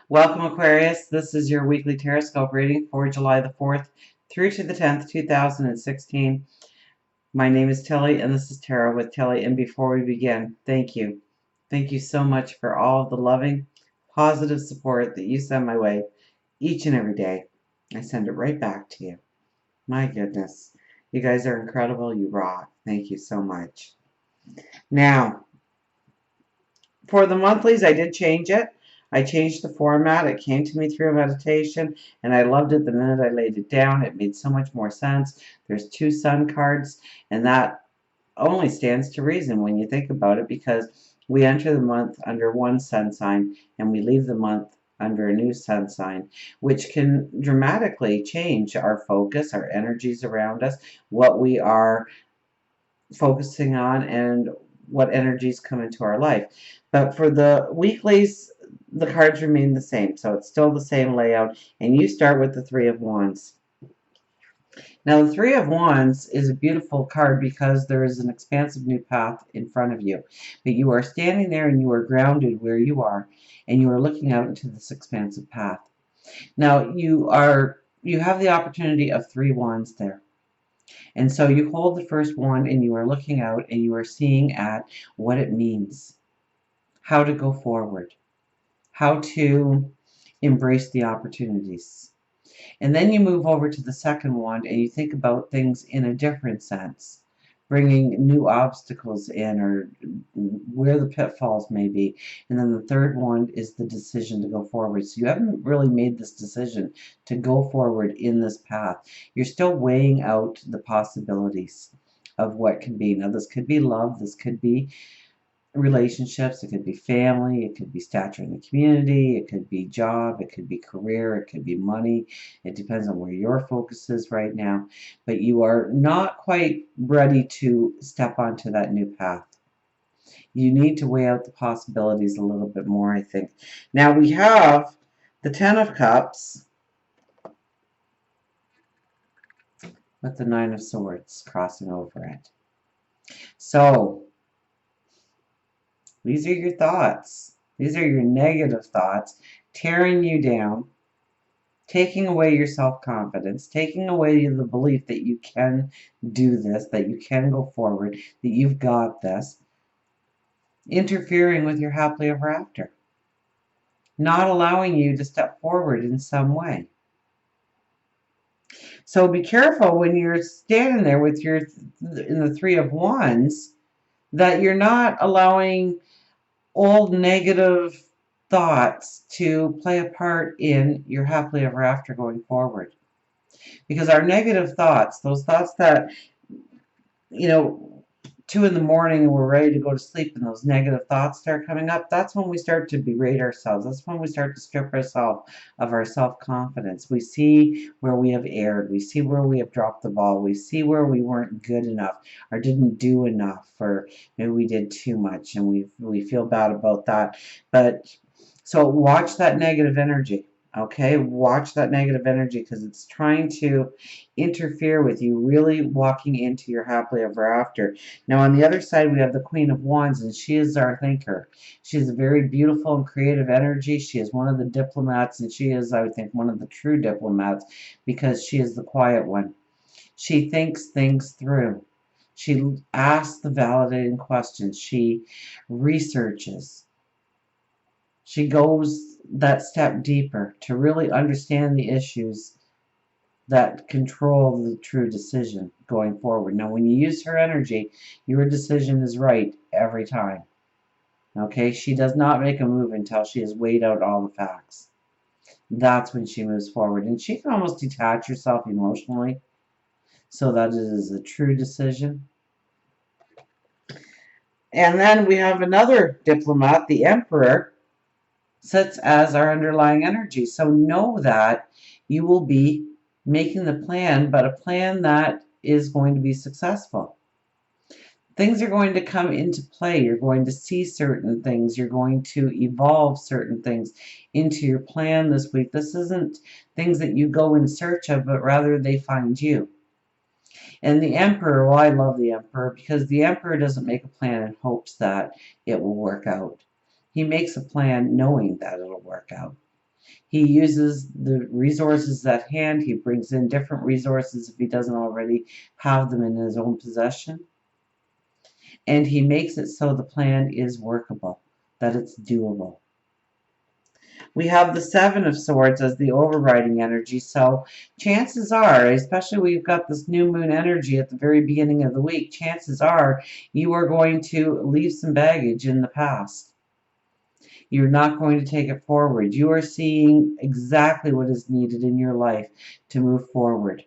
Welcome, Aquarius. This is your weekly Teroscope reading for July the 4th through to the 10th, 2016. My name is Tilly, and this is Tarot with Tilly. And before we begin, thank you. Thank you so much for all of the loving, positive support that you send my way each and every day. I send it right back to you. My goodness. You guys are incredible. You rock. Thank you so much. Now, for the monthlies, I did change it. I changed the format. It came to me through a meditation, and I loved it the minute I laid it down. It made so much more sense. There's two sun cards, and that only stands to reason when you think about it, because we enter the month under one sun sign, and we leave the month under a new sun sign, which can dramatically change our focus, our energies around us, what we are focusing on, and what energies come into our life. But for the weeklies, the cards remain the same. So it's still the same layout. And you start with the Three of Wands. Now, the Three of Wands is a beautiful card because there is an expansive new path in front of you. But you are standing there and you are grounded where you are, and you are looking out into this expansive path. Now, you have the opportunity of three wands there. And so you hold the first wand and you are looking out and you are seeing at what it means, how to go forward, how to embrace the opportunities. And then you move over to the second wand and you think about things in a different sense, bringing new obstacles in or where the pitfalls may be. And then the third one is the decision to go forward. So you haven't really made this decision to go forward in this path. You're still weighing out the possibilities of what can be. Now, this could be love, this could be relationships, it could be family, it could be stature in the community, it could be job, it could be career, it could be money. It depends on where your focus is right now, but you are not quite ready to step onto that new path. You need to weigh out the possibilities a little bit more, I think. Now we have the Ten of Cups with the Nine of Swords crossing over it. So these are your thoughts. These are your negative thoughts, tearing you down, taking away your self-confidence, taking away the belief that you can do this, that you can go forward, that you've got this, interfering with your happily ever after, not allowing you to step forward in some way. So be careful when you're standing there with in the Three of Wands, that you're not allowing old negative thoughts to play a part in your happily ever after going forward. Because our negative thoughts, those thoughts that, 2 in the morning and we're ready to go to sleep and those negative thoughts start coming up, that's when we start to berate ourselves. That's when we start to strip ourselves of our self-confidence. We see where we have erred. We see where we have dropped the ball. We see where we weren't good enough or didn't do enough, or maybe we did too much and we feel bad about that. But so watch that negative energy. Okay, watch that negative energy, because it's trying to interfere with you really walking into your happily ever after. Now, on the other side, we have the Queen of Wands, and she is our thinker. She is a very beautiful and creative energy. She is one of the diplomats, and she is, I would think, one of the true diplomats, because she is the quiet one. She thinks things through. She asks the validating questions. She researches. She goes that step deeper to really understand the issues that control the true decision going forward. Now, when you use her energy, your decision is right every time. Okay? She does not make a move until she has weighed out all the facts. That's when she moves forward. And she can almost detach herself emotionally so that it is a true decision. And then we have another diplomat, the Emperor, sits as our underlying energy. So know that you will be making the plan, but a plan that is going to be successful. Things are going to come into play. You're going to see certain things. You're going to evolve certain things into your plan this week. This isn't things that you go in search of, but rather they find you. And the Emperor, well, I love the Emperor, because the Emperor doesn't make a plan in hopes that it will work out. He makes a plan knowing that it'll work out. He uses the resources at hand. He brings in different resources if he doesn't already have them in his own possession. And he makes it so the plan is workable, that it's doable. We have the Seven of Swords as the overriding energy, so chances are, especially we've got this new moon energy at the very beginning of the week, chances are you are going to leave some baggage in the past. You're not going to take it forward. You are seeing exactly what is needed in your life to move forward.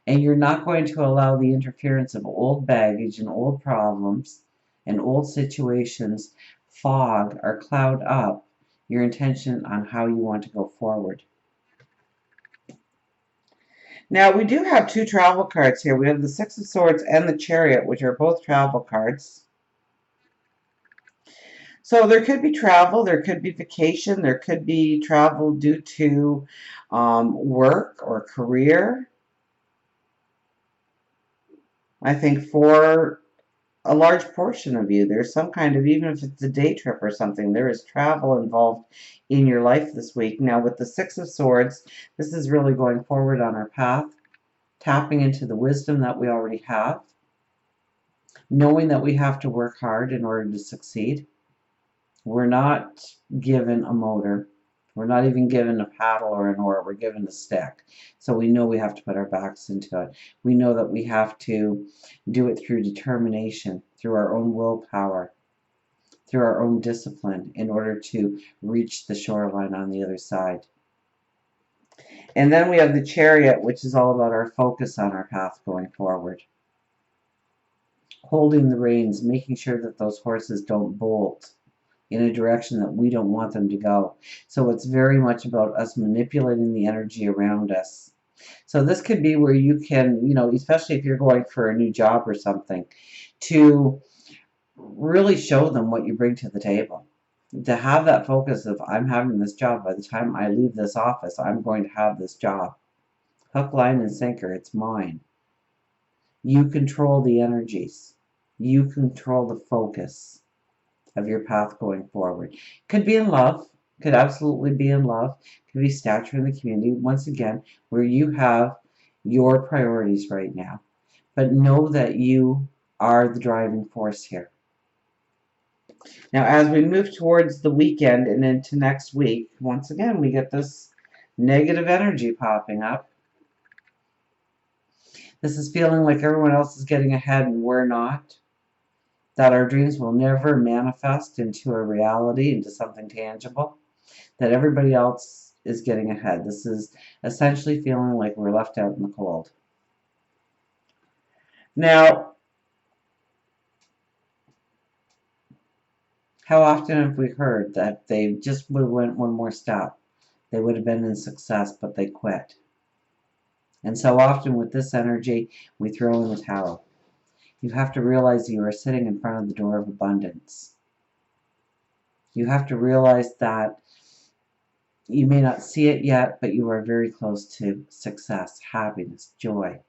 And you're not going to allow the interference of old baggage and old problems and old situations fog or cloud up your intention on how you want to go forward. Now, we do have two travel cards here. We have the Six of Swords and the Chariot, which are both travel cards. So there could be travel, there could be vacation, there could be travel due to work or career. I think for a large portion of you, there's some kind of, even if it's a day trip or something, there is travel involved in your life this week. Now, with the Six of Swords, this is really going forward on our path, tapping into the wisdom that we already have, knowing that we have to work hard in order to succeed. We're not given a motor. We're not even given a paddle or an oar. We're given a stick. So we know we have to put our backs into it. We know that we have to do it through determination, through our own willpower, through our own discipline in order to reach the shoreline on the other side. And then we have the Chariot, which is all about our focus on our path going forward. Holding the reins, making sure that those horses don't bolt in a direction that we don't want them to go. So it's very much about us manipulating the energy around us. So this could be where you can, especially if you're going for a new job or something, to really show them what you bring to the table. To have that focus of, I'm having this job. By the time I leave this office, I'm going to have this job. Hook, line, and sinker, it's mine. You control the energies. You control the focus of your path going forward. Could be in love, could absolutely be in love, could be stature in the community, once again, where you have your priorities right now. But know that you are the driving force here. Now, as we move towards the weekend and into next week, once again, we get this negative energy popping up. This is feeling like everyone else is getting ahead and we're not. That our dreams will never manifest into a reality, into something tangible, that everybody else is getting ahead. This is essentially feeling like we're left out in the cold. Now, how often have we heard that they just would have went one more step? They would have been in success, but they quit. And so often with this energy, we throw in the towel. You have to realize you are sitting in front of the door of abundance. You have to realize that you may not see it yet, but you are very close to success, happiness, joy.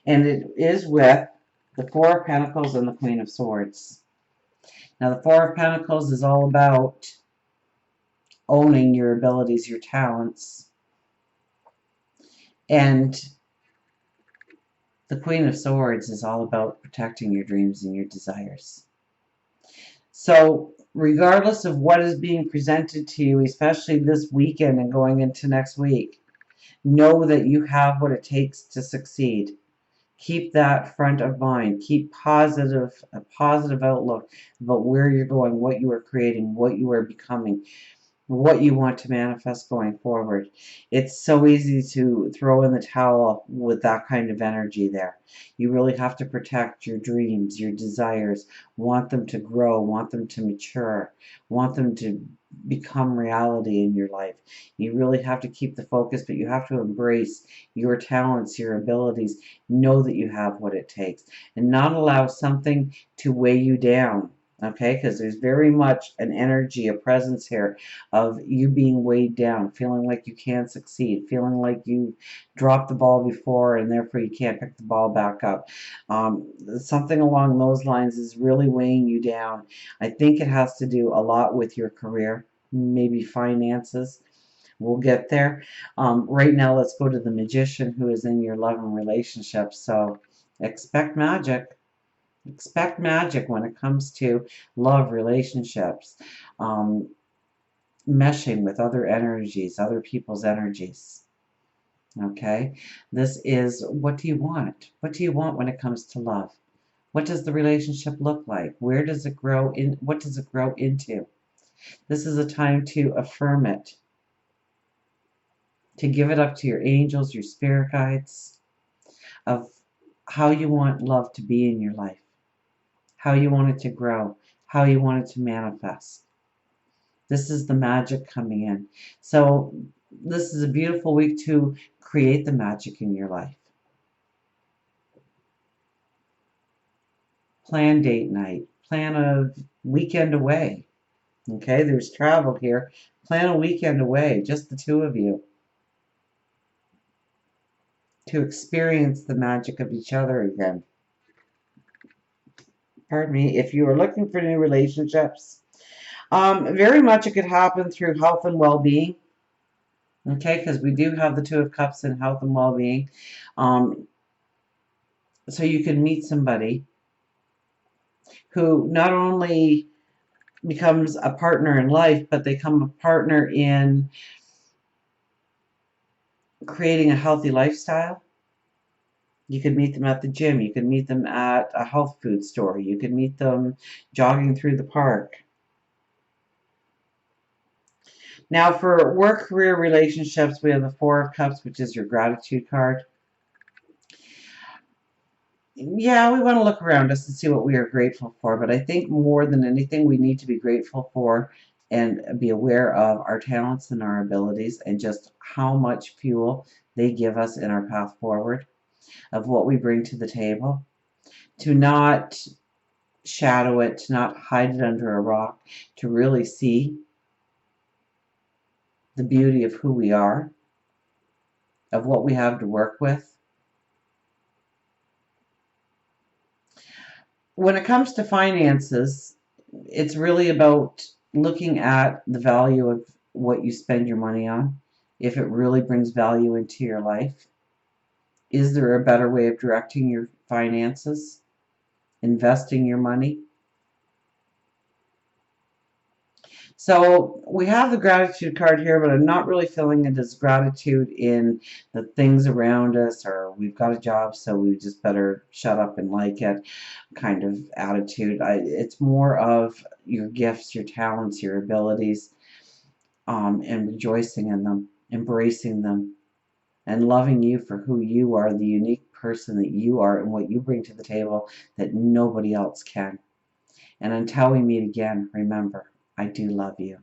And it is with the Four of Pentacles and the Queen of Swords. Now, the Four of Pentacles is all about owning your abilities, your talents. And the Queen of Swords is all about protecting your dreams and your desires. So, regardless of what is being presented to you, especially this weekend and going into next week, know that you have what it takes to succeed. Keep that front of mind. Keep a positive outlook about where you're going, what you are creating, what you are becoming, what you want to manifest going forward. It's so easy to throw in the towel with that kind of energy there. You really have to protect your dreams, your desires, want them to grow, want them to mature, want them to become reality in your life. You really have to keep the focus, but you have to embrace your talents, your abilities, know that you have what it takes, and not allow something to weigh you down. Okay, because there's very much an energy, a presence here of you being weighed down, feeling like you can't succeed, feeling like you dropped the ball before and therefore you can't pick the ball back up. Something along those lines is really weighing you down. I think it has to do a lot with your career, maybe finances, We'll get there. Right now, let's go to the Magician, who is in your love and relationship. So expect magic. Expect magic when it comes to love, relationships, um, meshing with other energies, other people's energies. Okay? This is, what do you want? What do you want when it comes to love? What does the relationship look like? Where does it grow in? What does it grow into? This is a time to affirm it, to give it up to your angels, your spirit guides, of how you want love to be in your life, how you want it to grow, how you want it to manifest. This is the magic coming in. So this is a beautiful week to create the magic in your life. Plan date night. Plan a weekend away. Okay, there's travel here. Plan a weekend away, just the two of you, to experience the magic of each other again. Pardon me. If you are looking for new relationships, very much it could happen through health and well-being. Okay, because we do have the Two of Cups in health and well-being. Um, so you can meet somebody who not only becomes a partner in life, but they become a partner in creating a healthy lifestyle. You could meet them at the gym. You could meet them at a health food store. You could meet them jogging through the park. Now, for work, career, relationships, we have the Four of Cups, which is your gratitude card. Yeah, we want to look around us and see what we are grateful for, but I think more than anything, we need to be grateful for and be aware of our talents and our abilities and just how much fuel they give us in our path forward, of what we bring to the table. To not shadow it, to not hide it under a rock, to really see the beauty of who we are, of what we have to work with. When it comes to finances, it's really about looking at the value of what you spend your money on, if it really brings value into your life. Is there a better way of directing your finances, investing your money? So we have the gratitude card here, but I'm not really feeling it as gratitude in the things around us, or we've got a job, so we just better shut up and like it kind of attitude. It's more of your gifts, your talents, your abilities, and rejoicing in them, embracing them, and loving you for who you are, the unique person that you are, and what you bring to the table that nobody else can. And until we meet again, remember, I do love you.